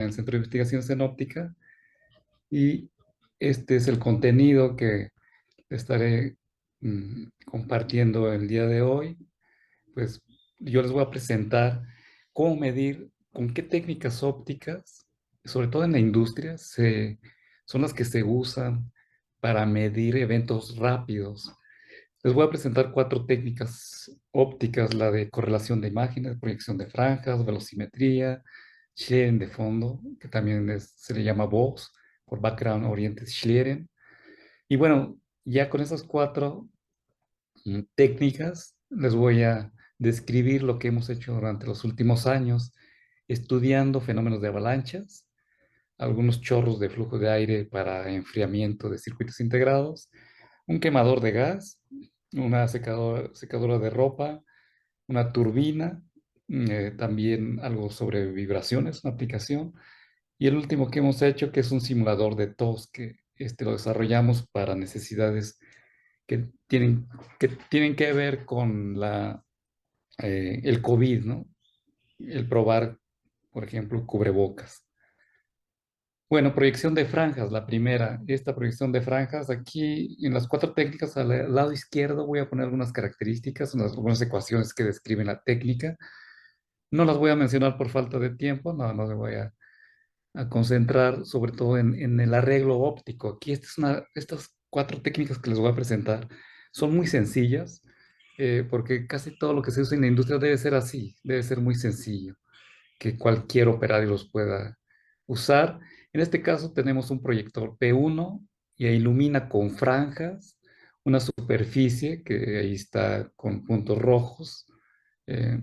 en el Centro de Investigaciones en Óptica y este es el contenido que estaré compartiendo el día de hoy. Pues yo les voy a presentar cómo medir, con qué técnicas ópticas, sobre todo en la industria, son las que se usan para medir eventos rápidos. Les voy a presentar cuatro técnicas ópticas: la de correlación de imágenes, proyección de franjas, velocimetría, Schlieren de fondo, que también se le llama BOS, por Background Oriented Schlieren. Y bueno, ya con esas cuatro técnicas les voy a describir lo que hemos hecho durante los últimos años, estudiando fenómenos de avalanchas, algunos chorros de flujo de aire para enfriamiento de circuitos integrados, un quemador de gas, una secadora de ropa, una turbina, también algo sobre vibraciones, una aplicación, y el último que hemos hecho, que es un simulador de tos, que lo desarrollamos para necesidades que tienen que ver con el COVID, ¿no? El probar, por ejemplo, cubrebocas. Bueno, proyección de franjas, la primera. Esta proyección de franjas, aquí en las cuatro técnicas, al lado izquierdo voy a poner algunas características, algunas ecuaciones que describen la técnica. No las voy a mencionar por falta de tiempo, no me voy a concentrar sobre todo en el arreglo óptico. Aquí estas cuatro técnicas que les voy a presentar son muy sencillas, porque casi todo lo que se usa en la industria debe ser así, debe ser muy sencillo, que cualquier operario los pueda usar. En este caso tenemos un proyector P1 y ilumina con franjas una superficie que ahí está con puntos rojos, eh,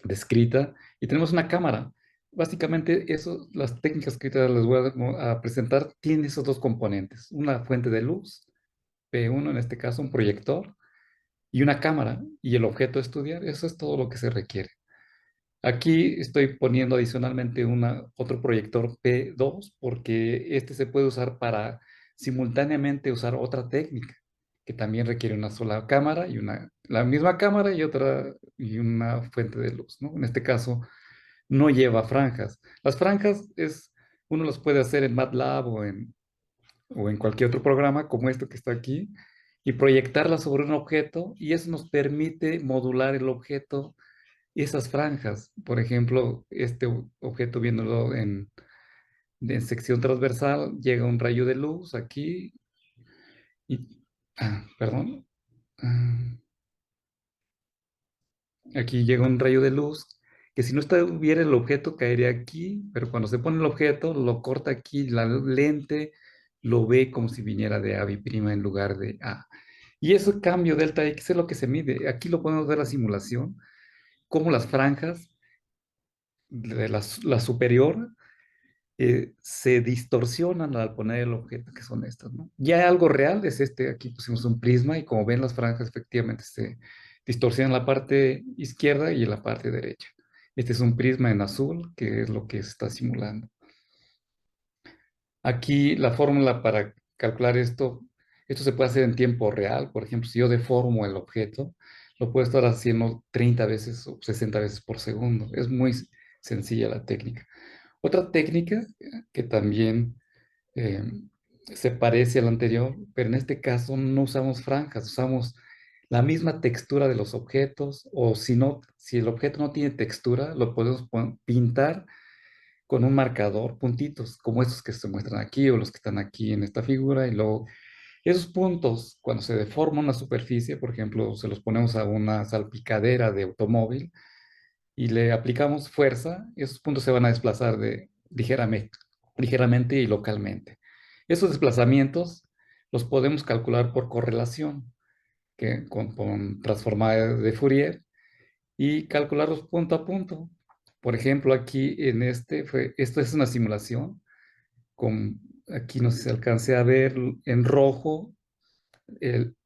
descrita, y tenemos una cámara. Básicamente, las técnicas que ahorita les voy a presentar tienen esos dos componentes: una fuente de luz, P1 en este caso, un proyector, y una cámara, y el objeto a estudiar. Eso es todo lo que se requiere. Aquí estoy poniendo adicionalmente otro proyector P2 porque este se puede usar para simultáneamente usar otra técnica que también requiere una sola cámara y la misma cámara y una fuente de luz, ¿no? En este caso no lleva franjas. Las franjas uno las puede hacer en MATLAB o en cualquier otro programa como este que está aquí y proyectarlas sobre un objeto, y eso nos permite modular el objeto y esas franjas. Por ejemplo, este objeto viéndolo en sección transversal, llega un rayo de luz aquí y, perdón, ah, aquí llega un rayo de luz que si no estuviera el objeto caería aquí, pero cuando se pone el objeto lo corta aquí, la lente lo ve como si viniera de A' en lugar de A. Y ese cambio delta X es lo que se mide. Aquí lo podemos ver la simulación, como las franjas de la superior se distorsionan al poner el objeto, que son estas, ¿no? Ya algo real es aquí pusimos un prisma y como ven las franjas efectivamente se distorsionan en la parte izquierda y en la parte derecha. Este es un prisma en azul, que es lo que se está simulando. Aquí la fórmula para calcular esto se puede hacer en tiempo real. Por ejemplo, si yo deformo el objeto, lo puedo estar haciendo 30 veces o 60 veces por segundo. Es muy sencilla la técnica. Otra técnica que también eh, se parece a la anterior, pero en este caso no usamos franjas, usamos la misma textura de los objetos, o si no, si el objeto no tiene textura, lo podemos pintar con un marcador, puntitos, como estos que se muestran aquí o los que están aquí en esta figura, y luego esos puntos, cuando se deforma una superficie, por ejemplo, se los ponemos a una salpicadera de automóvil y le aplicamos fuerza, esos puntos se van a desplazar ligeramente y localmente. Esos desplazamientos los podemos calcular por correlación, con transformada de Fourier, y calcularlos punto a punto. Por ejemplo, aquí esto es una simulación, aquí no sé si alcance a ver en rojo el,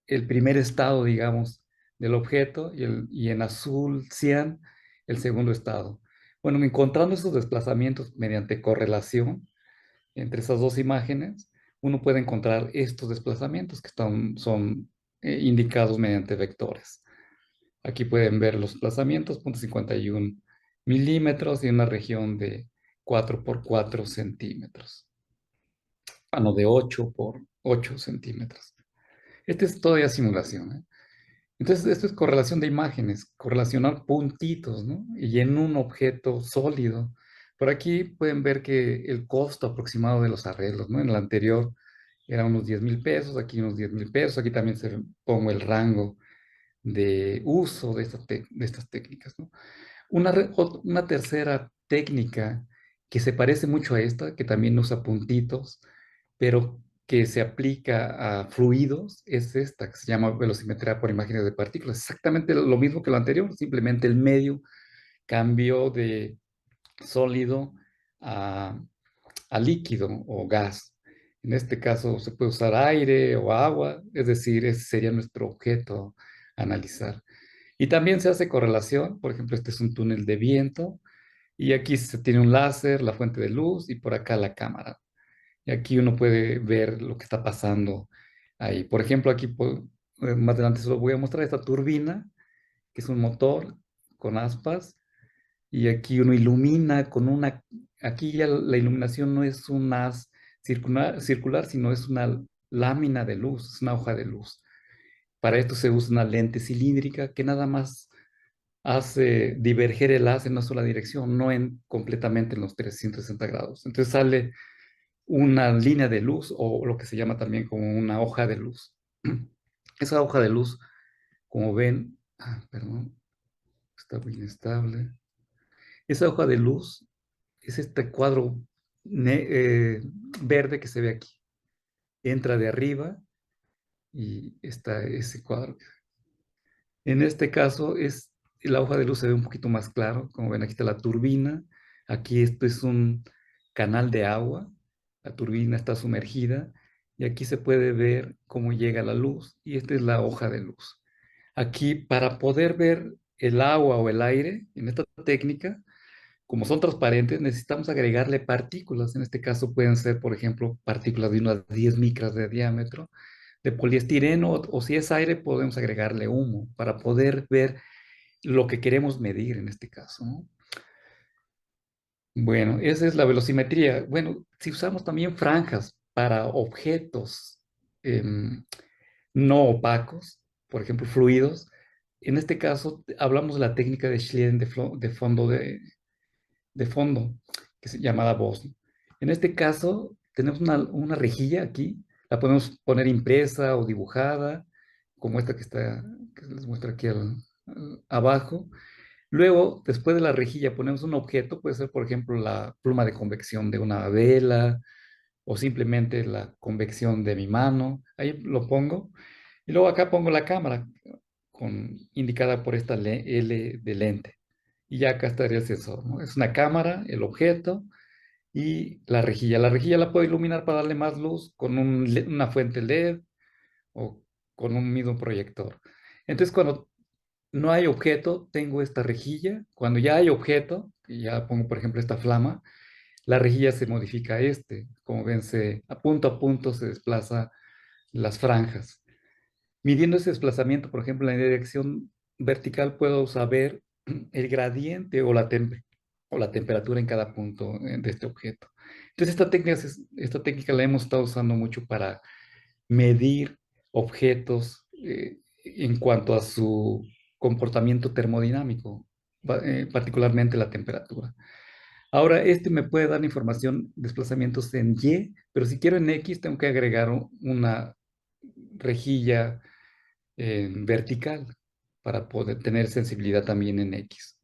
el primer estado, digamos, del objeto, y en azul cian el segundo estado. Bueno, encontrando esos desplazamientos mediante correlación entre esas dos imágenes, uno puede encontrar estos desplazamientos que son indicados mediante vectores. Aquí pueden ver los desplazamientos, 0,51 milímetros y una región de 4 por 4 centímetros. Ah, no, de 8 por 8 centímetros. Esta es todavía simulación, ¿eh? Entonces, esto es correlación de imágenes, correlacionar puntitos, ¿no? Y en un objeto sólido. Por aquí pueden ver que el costo aproximado de los arreglos, ¿no? En el anterior era unos 10,000 pesos, aquí unos 10,000 pesos, aquí también se pongo el rango de uso de estas técnicas, ¿no? Una tercera técnica que se parece mucho a esta, que también usa puntitos, pero que se aplica a fluidos, es esta, que se llama velocimetría por imágenes de partículas. Exactamente lo mismo que lo anterior, simplemente el medio cambió de sólido a, a líquido o gas. En este caso se puede usar aire o agua, es decir, ese sería nuestro objeto a analizar. Y también se hace correlación, por ejemplo, este es un túnel de viento y aquí se tiene un láser, la fuente de luz y por acá la cámara. Y aquí uno puede ver lo que está pasando ahí. Por ejemplo, aquí más adelante se lo voy a mostrar esta turbina, que es un motor con aspas y aquí uno ilumina con aquí ya la iluminación no es un haz circular, sino es una lámina de luz, es una hoja de luz. Para esto se usa una lente cilíndrica que nada más hace diverger el haz en una sola dirección, no completamente en los 360 grados. Entonces sale una línea de luz o lo que se llama también como una hoja de luz. Esa hoja de luz, como ven, perdón, está muy inestable. Esa hoja de luz es este cuadro verde que se ve aquí. Entra de arriba y está ese cuadro. En este caso, la hoja de luz se ve un poquito más claro. Como ven, aquí está la turbina. Aquí esto es un canal de agua. La turbina está sumergida. Y aquí se puede ver cómo llega la luz. Y esta es la hoja de luz. Aquí, para poder ver el agua o el aire, en esta técnica, como son transparentes, necesitamos agregarle partículas. En este caso pueden ser, por ejemplo, partículas de unas 10 micras de diámetro, de poliestireno, o si es aire, podemos agregarle humo para poder ver lo que queremos medir en este caso, ¿no? Bueno, esa es la velocimetría. Bueno, si usamos también franjas para objetos em, no opacos, por ejemplo, fluidos, en este caso hablamos de la técnica de Schlieren de fondo, que es llamada voz. En este caso, tenemos una rejilla aquí, la podemos poner impresa o dibujada, como esta que les muestro aquí abajo. Luego, después de la rejilla, ponemos un objeto, puede ser, por ejemplo, la pluma de convección de una vela o simplemente la convección de mi mano. Ahí lo pongo. Y luego acá pongo la cámara, indicada por esta L de lente. Y ya acá estaría el sensor, ¿no? Es una cámara, el objeto y la rejilla. La rejilla la puedo iluminar para darle más luz con una fuente LED o con un mismo proyector. Entonces, cuando no hay objeto, tengo esta rejilla. Cuando ya hay objeto, y ya pongo, por ejemplo, esta flama, la rejilla se modifica a Como ven, a punto se desplaza las franjas. Midiendo ese desplazamiento, por ejemplo, en la dirección vertical puedo saber el gradiente o la temperatura en cada punto de este objeto. Entonces, esta técnica la hemos estado usando mucho para medir objetos en cuanto a su comportamiento termodinámico, particularmente la temperatura. Ahora, este me puede dar información, desplazamientos en Y, pero si quiero en X, tengo que agregar una rejilla en vertical para poder tener sensibilidad también en X.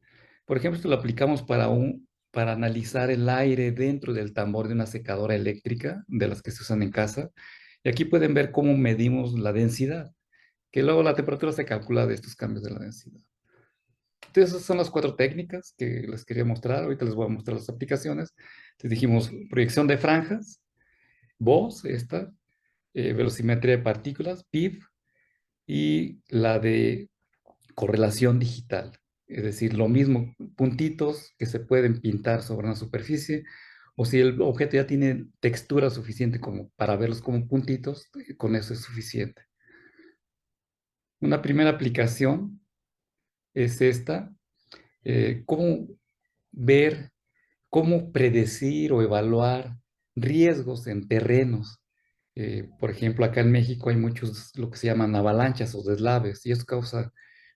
Por ejemplo, esto lo aplicamos para analizar el aire dentro del tambor de una secadora eléctrica, de las que se usan en casa. Y aquí pueden ver cómo medimos la densidad, que luego la temperatura se calcula de estos cambios de la densidad. Entonces, esas son las 4 técnicas que les quería mostrar. Ahorita les voy a mostrar las aplicaciones. Les dijimos proyección de franjas, voz, velocimetría de partículas, PIV, y la de correlación digital. Es decir, lo mismo, puntitos que se pueden pintar sobre una superficie, o si el objeto ya tiene textura suficiente como para verlos como puntitos, con eso es suficiente. Una primera aplicación es esta, cómo ver cómo predecir o evaluar riesgos en terrenos. Por ejemplo, acá en México hay muchos lo que se llaman avalanchas o deslaves y eso causa,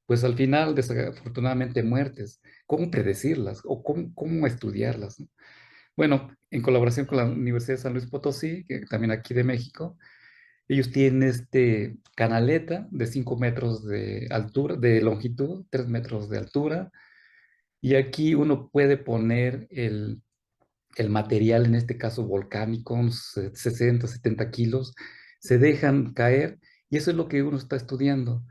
pues al final, desafortunadamente, muertes. ¿Cómo predecirlas o cómo estudiarlas, ¿no? Bueno, en colaboración con la Universidad de San Luis Potosí, que también aquí de México, ellos tienen este canaleta de 5 metros de altura, de longitud, 3 metros de altura, y aquí uno puede poner el material, en este caso volcánico, unos 60, 70 kilos, se dejan caer y eso es lo que uno está estudiando.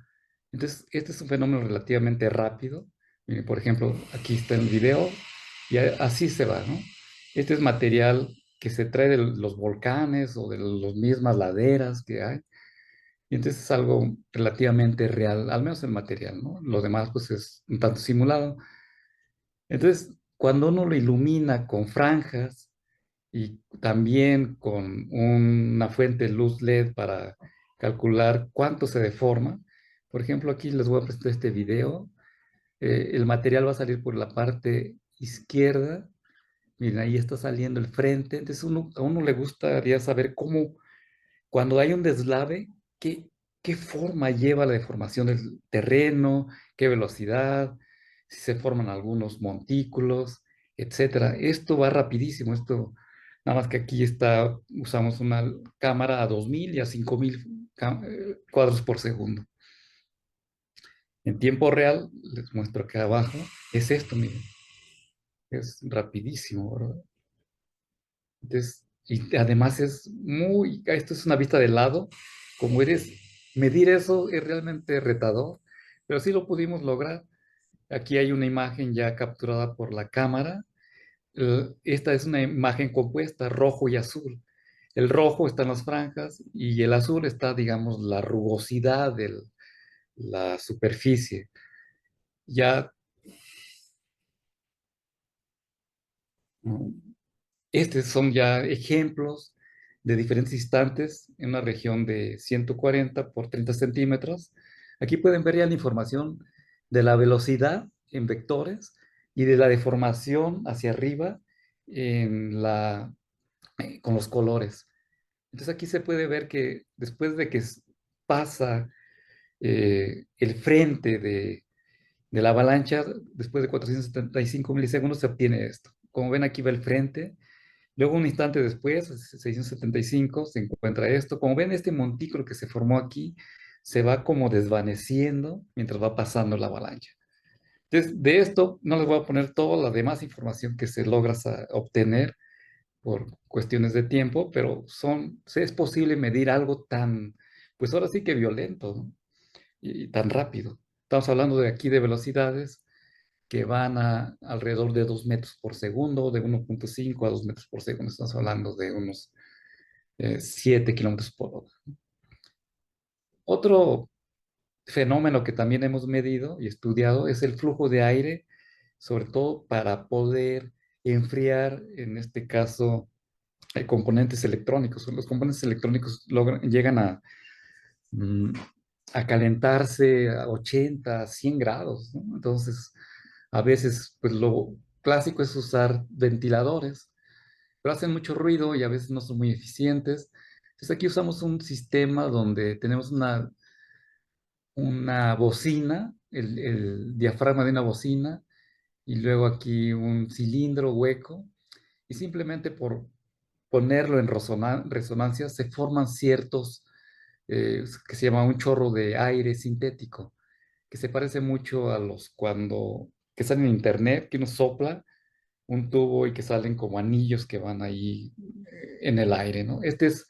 Entonces, este es un fenómeno relativamente rápido. Miren, por ejemplo, aquí está el video y así se va, ¿no? Este es material que se trae de los volcanes o de las mismas laderas que hay. Y entonces es algo relativamente real, al menos el material, ¿no? Lo demás pues es un tanto simulado. Entonces, cuando uno lo ilumina con franjas y también con una fuente de luz LED para calcular cuánto se deforma, por ejemplo, aquí les voy a presentar este video. El material va a salir por la parte izquierda. Miren, ahí está saliendo el frente. Entonces, a uno le gustaría saber cómo cuando hay un deslave, ¿qué forma lleva la deformación del terreno? ¿Qué velocidad? Si se forman algunos montículos, etcétera. Esto va rapidísimo. Esto, nada más que aquí está, usamos una cámara a 2000 y a 5000 cuadros por segundo. En tiempo real, les muestro acá abajo, es esto, miren, es rapidísimo, ¿verdad? Entonces, y además es muy, esto es una vista de lado, como eres, medir eso es realmente retador, pero sí lo pudimos lograr. Aquí hay una imagen ya capturada por la cámara. Esta es una imagen compuesta, rojo y azul. El rojo está en las franjas y el azul está, digamos, la rugosidad de la superficie. Ya, mm, estos son ya ejemplos de diferentes instantes en una región de 140 por 30 centímetros. Aquí pueden ver ya la información de la velocidad en vectores y de la deformación hacia arriba con los colores. Entonces aquí se puede ver que después de que pasa el frente de la avalancha, después de 475 milisegundos se obtiene esto. Como ven, aquí va el frente. Luego, un instante después, 675, se encuentra esto. Como ven, este montículo que se formó aquí se va como desvaneciendo mientras va pasando la avalancha. Entonces, de esto no les voy a poner toda la demás información que se logra obtener por cuestiones de tiempo, pero es posible medir algo tan, pues ahora sí que violento, ¿no? Y tan rápido. Estamos hablando de aquí de velocidades que van a alrededor de 2 metros por segundo, de 1,5 a 2 metros por segundo. Estamos hablando de unos 7 kilómetros por hora. Otro fenómeno que también hemos medido y estudiado es el flujo de aire, sobre todo para poder enfriar, en este caso, componentes electrónicos. Los componentes electrónicos llegan mm, a calentarse a 80, 100 grados, ¿no? Entonces, a veces, pues lo clásico es usar ventiladores, pero hacen mucho ruido y a veces no son muy eficientes. Entonces, aquí usamos un sistema donde tenemos una bocina, el diafragma de una bocina, y luego aquí un cilindro hueco, y simplemente por ponerlo en resonancia se forman ciertos, que se llama un chorro de aire sintético, que se parece mucho a los que salen en internet, que uno sopla un tubo y que salen como anillos que van ahí en el aire, ¿no? Este es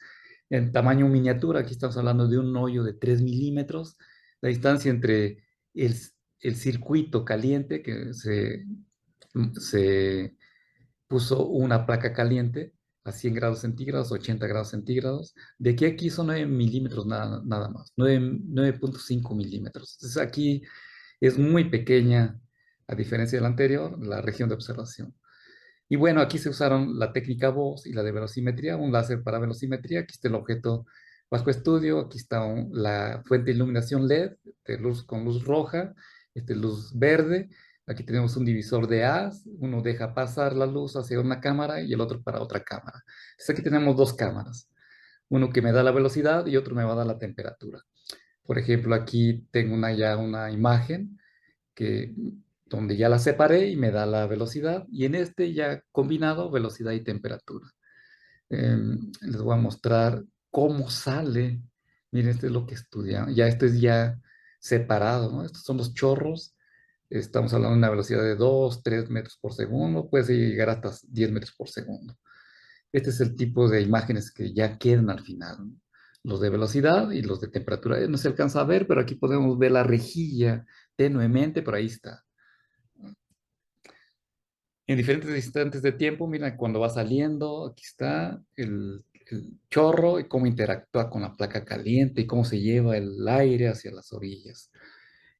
en tamaño miniatura, aquí estamos hablando de un hoyo de 3 milímetros, la distancia entre el, el circuito caliente que se puso una placa caliente a 100 grados centígrados, 80 grados centígrados. De aquí a aquí son 9 milímetros nada más, 9,5 milímetros. Entonces aquí es muy pequeña, a diferencia de la anterior, la región de observación. Y bueno, aquí se usaron la técnica VOS y la de velocimetría, un láser para velocimetría. Aquí está el objeto bajo estudio, aquí está la fuente de iluminación LED de luz con luz roja, luz verde. Aquí tenemos un divisor de haz, uno deja pasar la luz hacia una cámara y el otro para otra cámara. Entonces aquí tenemos dos cámaras, uno que me da la velocidad y otro me va a dar la temperatura. Por ejemplo, aquí tengo ya una imagen que, donde ya la separé y me da la velocidad, y en este ya combinado velocidad y temperatura. Les voy a mostrar cómo sale. Miren, este es lo que estudiamos. Ya este es ya separado, ¿no? Estos son los chorros. Estamos hablando de una velocidad de 2 3 metros por segundo. Puede llegar hasta 10 metros por segundo. Este es el tipo de imágenes que ya quedan al final, ¿no? Los de velocidad y los de temperatura. No se alcanza a ver, pero aquí podemos ver la rejilla tenuemente, pero ahí está. En diferentes instantes de tiempo, mira, cuando va saliendo, aquí está el chorro y cómo interactúa con la placa caliente y cómo se lleva el aire hacia las orillas.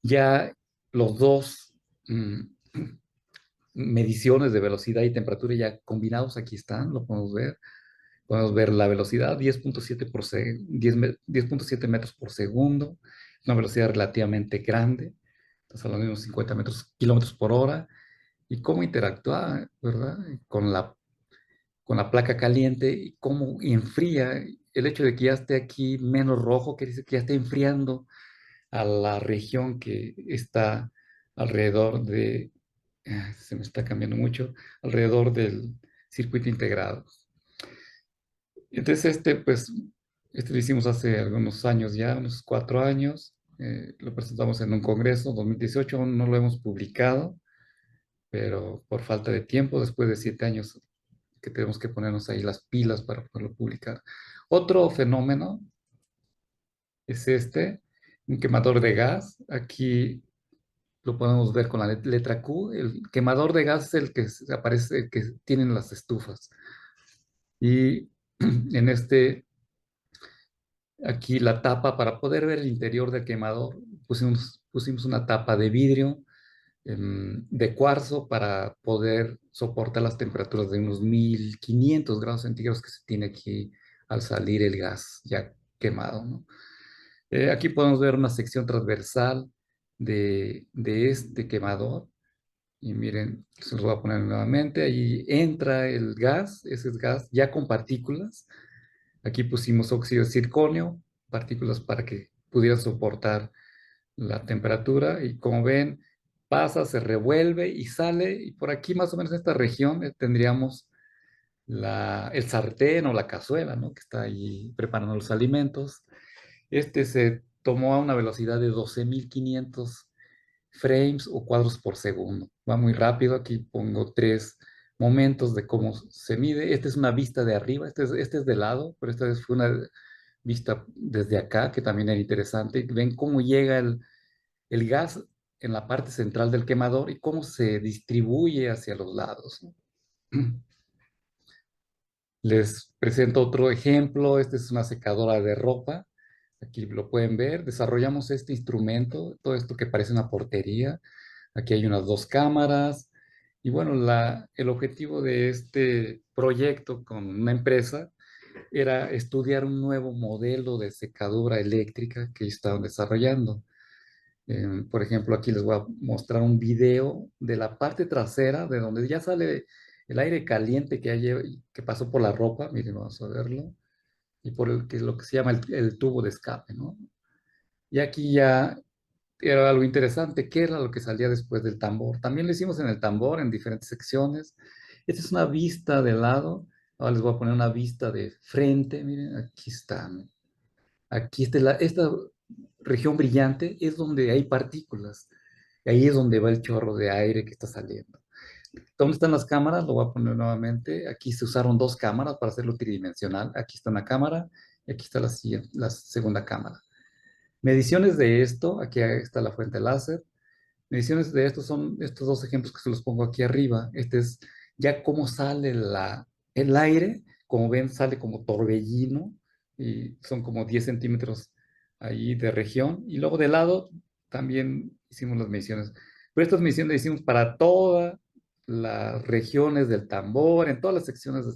Ya los dos mediciones de velocidad y temperatura ya combinados aquí están, lo podemos ver. Podemos ver la velocidad, 10.7 por 10.7 metros por segundo, una velocidad relativamente grande, estamos hablando de unos 50 kilómetros por hora, y cómo interactúa, ¿verdad? Con la placa caliente y cómo enfría. El hecho de que ya esté aquí menos rojo, que dice que ya está enfriando a la región que está alrededor se me está cambiando mucho, alrededor del circuito integrado. Entonces, este lo hicimos hace algunos años ya, unos 4 años. Lo presentamos en un congreso, 2018, aún no lo hemos publicado, pero por falta de tiempo, después de 7 años que tenemos que ponernos ahí las pilas para poderlo publicar. Otro fenómeno es un quemador de gas. Aquí lo podemos ver con la letra Q. El quemador de gas es el que aparece, el que tienen las estufas. Y en aquí la tapa, para poder ver el interior del quemador, pusimos una tapa de vidrio de cuarzo para poder soportar las temperaturas de unos 1500 grados centígrados que se tiene aquí al salir el gas ya quemado, ¿no? Aquí podemos ver una sección transversal de este quemador. Y miren, se los voy a poner nuevamente. Ahí entra el gas, ese es gas ya con partículas. Aquí pusimos óxido de circonio, partículas para que pudieran soportar la temperatura, y como ven, pasa, se revuelve y sale, y por aquí más o menos en esta región tendríamos el sartén o la cazuela, ¿no? Que está ahí preparando los alimentos. Este se tomó a una velocidad de 12.500 frames o cuadros por segundo. Va muy rápido, aquí pongo 3 momentos de cómo se mide. Esta es una vista de arriba, este es de lado, pero esta vez fue una vista desde acá, que también era interesante. Ven cómo llega el gas en la parte central del quemador y cómo se distribuye hacia los lados, ¿no? Les presento otro ejemplo. Esta es una secadora de ropa. Aquí lo pueden ver. Desarrollamos este instrumento, todo esto que parece una portería. Aquí hay unas dos cámaras. Y bueno, el objetivo de este proyecto con una empresa era estudiar un nuevo modelo de secadora eléctrica que estaban desarrollando. Por ejemplo, aquí les voy a mostrar un video de la parte trasera, de donde ya sale el aire caliente que pasó por la ropa. Miren, vamos a verlo. Y por lo que se llama el tubo de escape, ¿no? Y aquí ya era algo interesante, qué era lo que salía después del tambor. También lo hicimos en el tambor, en diferentes secciones. Esta es una vista de lado. Ahora les voy a poner una vista de frente. Miren, aquí está, ¿no? Aquí esta región brillante es donde hay partículas. Y ahí es donde va el chorro de aire que está saliendo. ¿Dónde están las cámaras? Lo voy a poner nuevamente. Aquí se usaron dos cámaras para hacerlo tridimensional. Aquí está una cámara y aquí está la segunda cámara. Mediciones de esto, aquí está la fuente láser. Mediciones de esto son estos dos ejemplos que se los pongo aquí arriba. Este es ya cómo sale el aire. Como ven, sale como torbellino y son como 10 centímetros ahí de región. Y luego de lado también hicimos las mediciones. Pero estas mediciones las hicimos para todas las regiones del tambor, en todas las secciones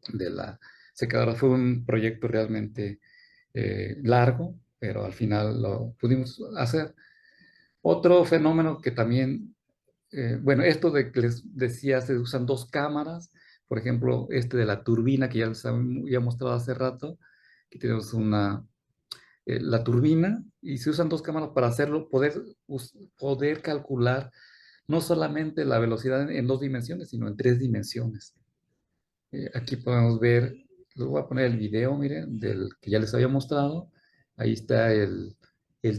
de la secadora. Fue un proyecto realmente largo, pero al final lo pudimos hacer. Otro fenómeno que también bueno, esto de que les decía, se usan dos cámaras, por ejemplo, este de la turbina que ya les había mostrado hace rato, que tenemos la turbina, y se usan dos cámaras para hacerlo, poder calcular no solamente la velocidad en dos dimensiones, sino en tres dimensiones. Aquí podemos ver, les voy a poner el video, miren, del que ya les había mostrado. Ahí está el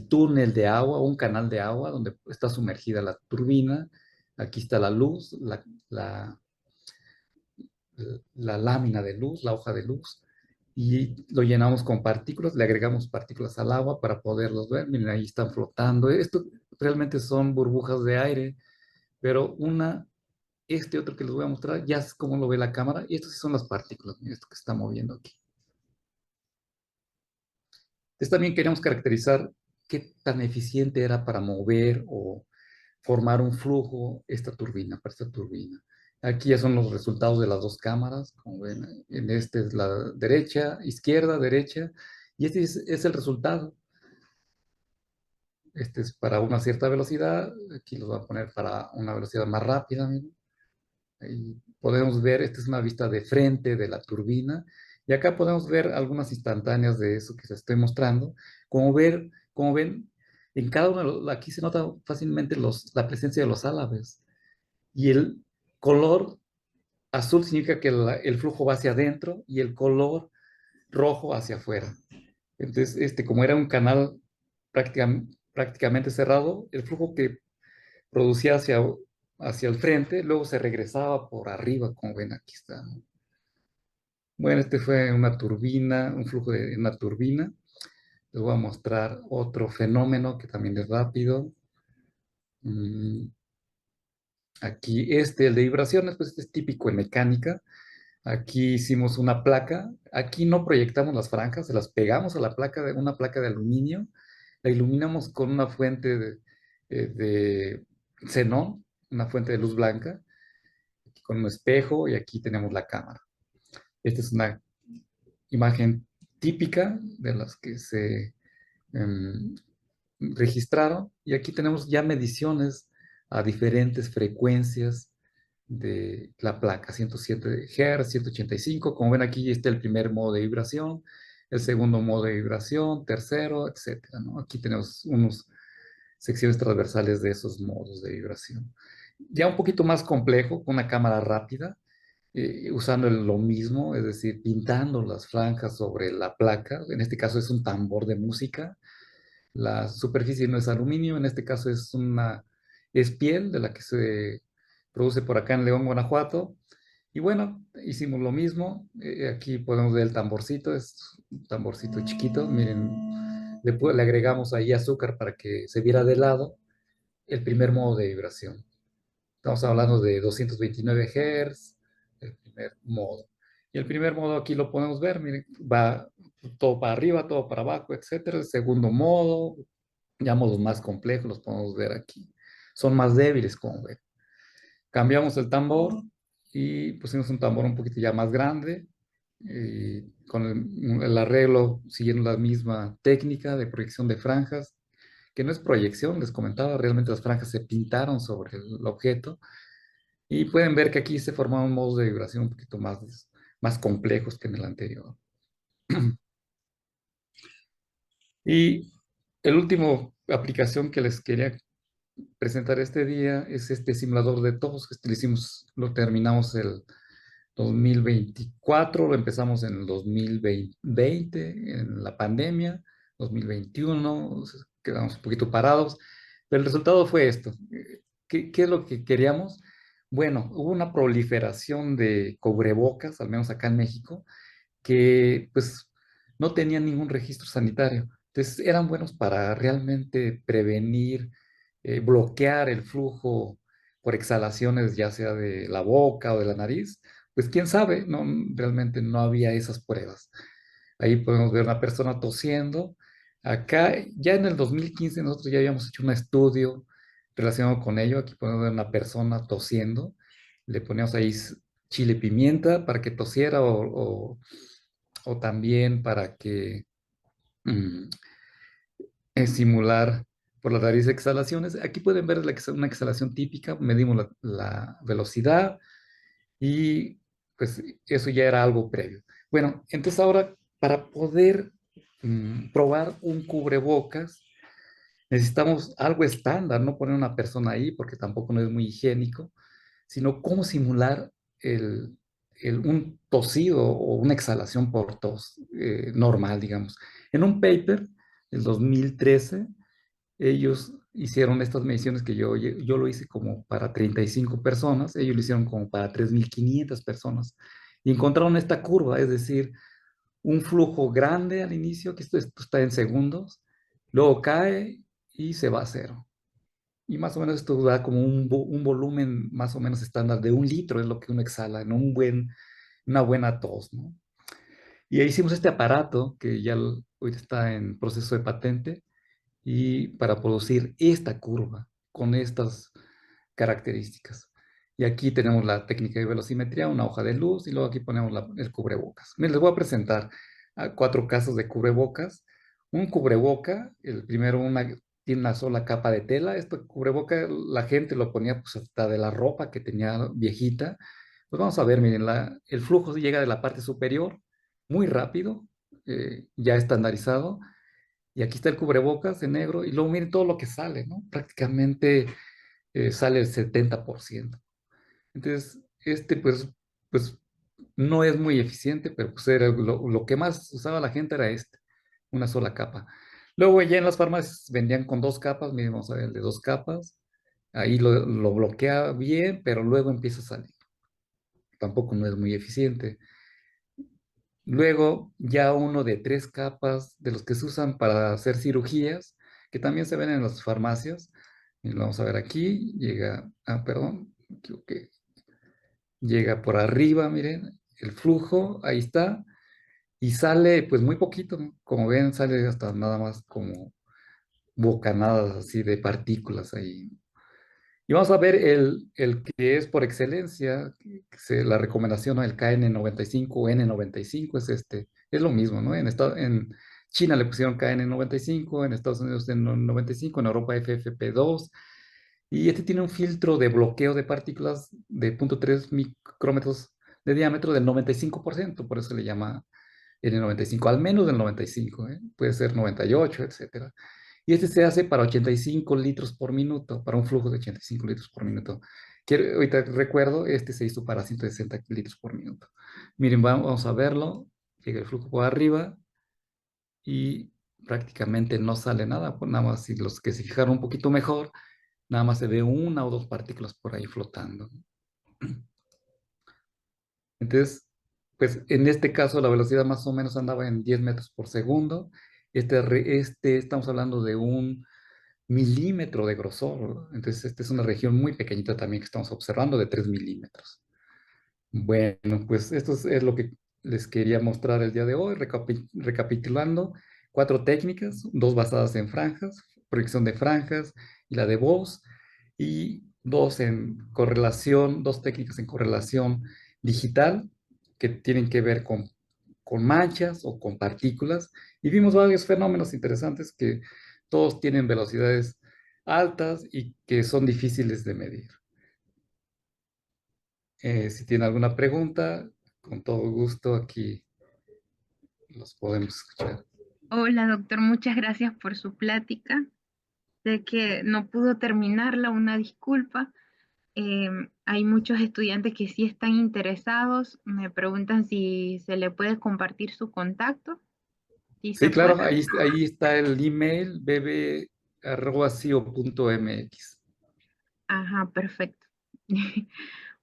túnel de agua, un canal de agua donde está sumergida la turbina. Aquí está la luz, la, la lámina de luz, la hoja de luz. Y lo llenamos con partículas, le agregamos partículas al agua para poderlos ver. Miren, ahí están flotando. Esto realmente son burbujas de aire, pero este otro que les voy a mostrar, ya es como lo ve la cámara, y estas sí son las partículas, miren esto que se está moviendo aquí. Entonces también queríamos caracterizar qué tan eficiente era para mover o formar un flujo para esta turbina. Aquí ya son los resultados de las dos cámaras, como ven, en este es la derecha, izquierda, derecha, y este es el resultado. Este es para una cierta velocidad, aquí lo voy a poner para una velocidad más rápida, miren. Ahí podemos ver, esta es una vista de frente de la turbina, y acá podemos ver algunas instantáneas de eso que se estoy mostrando. Como ven, en cada uno aquí se nota fácilmente la presencia de los álabes, y el color azul significa que el flujo va hacia adentro y el color rojo hacia afuera. Entonces, como era un canal prácticamente cerrado, el flujo que producía hacia el frente, luego se regresaba por arriba, como ven aquí está. Bueno, este fue una turbina, un flujo de una turbina. Les voy a mostrar otro fenómeno que también es rápido. Mm, Aquí el de vibraciones, pues este es típico en mecánica. Aquí hicimos una placa. Aquí no proyectamos las franjas, se las pegamos a la placa de una placa de aluminio. La iluminamos con una fuente de xenón, una fuente de luz blanca, con un espejo, y aquí tenemos la cámara. Esta es una imagen típica de las que se em, registraron, y aquí tenemos ya mediciones a diferentes frecuencias de la placa, 107 Hz, 185. Como ven aquí está el primer modo de vibración, el segundo modo de vibración, tercero, etcétera, ¿no? Aquí tenemos unas secciones transversales de esos modos de vibración. Ya un poquito más complejo, con una cámara rápida, usando lo mismo, es decir, pintando las franjas sobre la placa. En este caso es un tambor de música. La superficie no es aluminio, en este caso es piel de la que se produce por acá en León, Guanajuato. Y bueno, hicimos lo mismo. Aquí podemos ver el tamborcito, es un tamborcito chiquito. Miren, le agregamos ahí azúcar para que se viera de lado el primer modo de vibración. Estamos hablando de 229 Hz, el primer modo. Y el primer modo aquí lo podemos ver, miren, va todo para arriba, todo para abajo, etcétera. El segundo modo, ya modos más complejos, los podemos ver aquí. Son más débiles, como ven. Cambiamos el tambor y pusimos un tambor un poquito ya más grande, con el arreglo siguiendo la misma técnica de proyección de franjas, que no es proyección, les comentaba, realmente las franjas se pintaron sobre el objeto, y pueden ver que aquí se formaron modos de vibración un poquito más complejos que en el anterior. Y el último aplicación que les quería presentar este día es este simulador de tos, que lo terminamos el 2024, lo empezamos en el 2020, en la pandemia, 2021, quedamos un poquito parados, pero el resultado fue esto. ¿Qué es lo que queríamos? Bueno, hubo una proliferación de cubrebocas, al menos acá en México, que pues no tenían ningún registro sanitario. Entonces eran buenos para realmente prevenir, bloquear el flujo por exhalaciones, ya sea de la boca o de la nariz. Pues quién sabe, no, realmente no había esas pruebas. Ahí podemos ver una persona tosiendo. Acá, ya en el 2015 nosotros ya habíamos hecho un estudio relacionado con ello. Aquí podemos ver una persona tosiendo. Le poníamos ahí chile pimienta para que tosiera, o también para que mm, simular, por la nariz de exhalaciones. Aquí pueden ver una exhalación típica, medimos la velocidad y pues eso ya era algo previo. Bueno, entonces ahora para poder probar un cubrebocas, necesitamos algo estándar, no poner una persona ahí porque tampoco no es muy higiénico, sino cómo simular un tosido o una exhalación por tos normal, digamos. En un paper del 2013, ellos hicieron estas mediciones que yo lo hice como para 35 personas, ellos lo hicieron como para 3.500 personas y encontraron esta curva, es decir, un flujo grande al inicio, que esto está en segundos, luego cae y se va a cero. Y más o menos esto da como un volumen más o menos estándar de 1 litro, es lo que uno exhala en una buena tos, ¿no? Y ahí hicimos este aparato que ya hoy está en proceso de patente y para producir esta curva con estas características. Y aquí tenemos la técnica de velocimetría, una hoja de luz y luego aquí ponemos el cubrebocas. Miren, les voy a presentar 4 casos de cubrebocas. Un cubreboca, el primero tiene una sola capa de tela. Este cubreboca la gente lo ponía pues hasta de la ropa que tenía viejita. Pues vamos a ver, miren, el flujo llega de la parte superior muy rápido, ya estandarizado. Y aquí está el cubrebocas en negro y luego miren todo lo que sale, ¿no? Prácticamente sale el 70%. Entonces, pues no es muy eficiente, pero pues era lo que más usaba la gente era una sola capa. Luego ya en las farmacias vendían con 2 capas, miren, vamos a ver el de 2 capas. Ahí lo bloquea bien, pero luego empieza a salir. Tampoco no es muy eficiente. Luego ya uno de 3 capas, de los que se usan para hacer cirugías, que también se ven en las farmacias. Y lo vamos a ver aquí, perdón, me equivoqué. Llega por arriba, miren, el flujo, ahí está, y sale pues muy poquito, ¿no? Como ven, sale hasta nada más como bocanadas así de partículas ahí. Y vamos a ver el que es por excelencia, la recomendación, ¿no? El KN95 o N95 es este. Es lo mismo, ¿no? En China le pusieron KN95, en Estados Unidos N95, en Europa FFP2. Y este tiene un filtro de bloqueo de partículas de 0.3 micrómetros de diámetro del 95%, por eso se le llama N95, al menos del 95, ¿eh? Puede ser 98, etcétera. Y este se hace para 85 litros por minuto, para un flujo de 85 litros por minuto. Ahorita recuerdo, este se hizo para 160 litros por minuto. Miren, vamos a verlo. Llega el flujo por arriba y prácticamente no sale nada. Pues nada más, si los que se fijaron un poquito mejor, nada más se ve 1 o 2 partículas por ahí flotando. Entonces, pues en este caso la velocidad más o menos andaba en 10 metros por segundo. Estamos hablando de 1 milímetro de grosor. Entonces, esta es una región muy pequeñita también que estamos observando de 3 milímetros. Bueno, pues esto es lo que les quería mostrar el día de hoy, recapitulando 4 técnicas, 2 basadas en franjas, proyección de franjas y la de voz, y 2 técnicas en correlación digital que tienen que ver con manchas o con partículas, y vimos varios fenómenos interesantes que todos tienen velocidades altas y que son difíciles de medir. Si tiene alguna pregunta, con todo gusto aquí los podemos escuchar. Hola, doctor, muchas gracias por su plática. Sé que no pudo terminarla, una disculpa. Hay muchos estudiantes que sí están interesados. Me preguntan si se le puede compartir su contacto. ¿Sí se Sí, puede? claro, ahí está el email bb@cio.mx. Ajá, perfecto.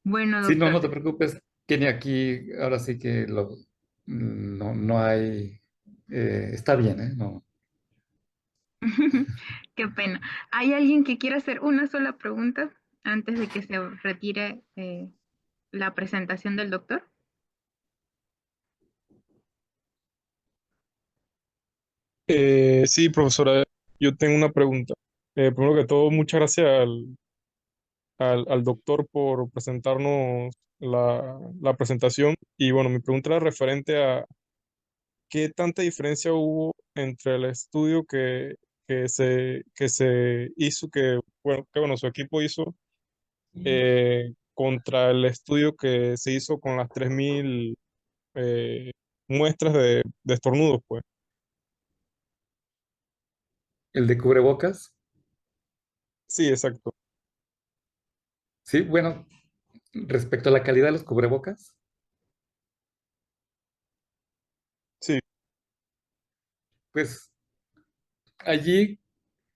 Bueno, Sí, no, doctor, no te preocupes, Kenny, aquí ahora sí que no hay, está bien, ¿eh? No. qué pena. ¿Hay alguien que quiera hacer una sola pregunta antes de que se retire la presentación del doctor? Sí, profesora, yo tengo una pregunta. Primero que todo, muchas gracias al doctor por presentarnos la presentación. Y bueno, mi pregunta era referente a qué tanta diferencia hubo entre el estudio que se hizo, que bueno, su equipo hizo contra el estudio que se hizo con las 3.000 eh, muestras de estornudos, pues. El de cubrebocas, Sí, exacto. sí, bueno, respecto a la calidad de los cubrebocas, Sí, pues allí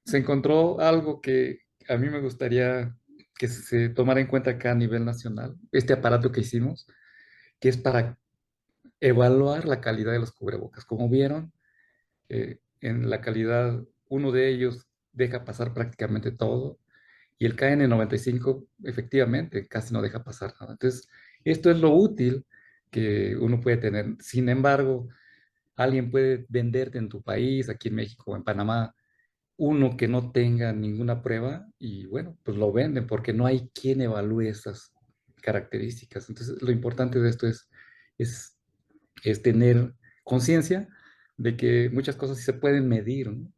se encontró algo que a mí me gustaría que se tomara en cuenta acá a nivel nacional, este aparato que hicimos, que es para evaluar la calidad de los cubrebocas. Como vieron, en la calidad, uno de ellos deja pasar prácticamente todo y el KN95 efectivamente casi no deja pasar nada. Entonces, esto es lo útil que uno puede tener. Sin embargo, alguien puede venderte en tu país, aquí en México o en Panamá, uno que no tenga ninguna prueba y bueno, pues lo venden porque no hay quien evalúe esas características. Entonces, lo importante de esto es, es tener conciencia de que muchas cosas sí se pueden medir, ¿no?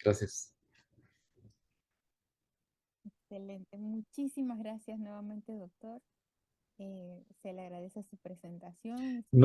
Gracias. Excelente. Muchísimas gracias nuevamente, doctor. Se le agradece su presentación. No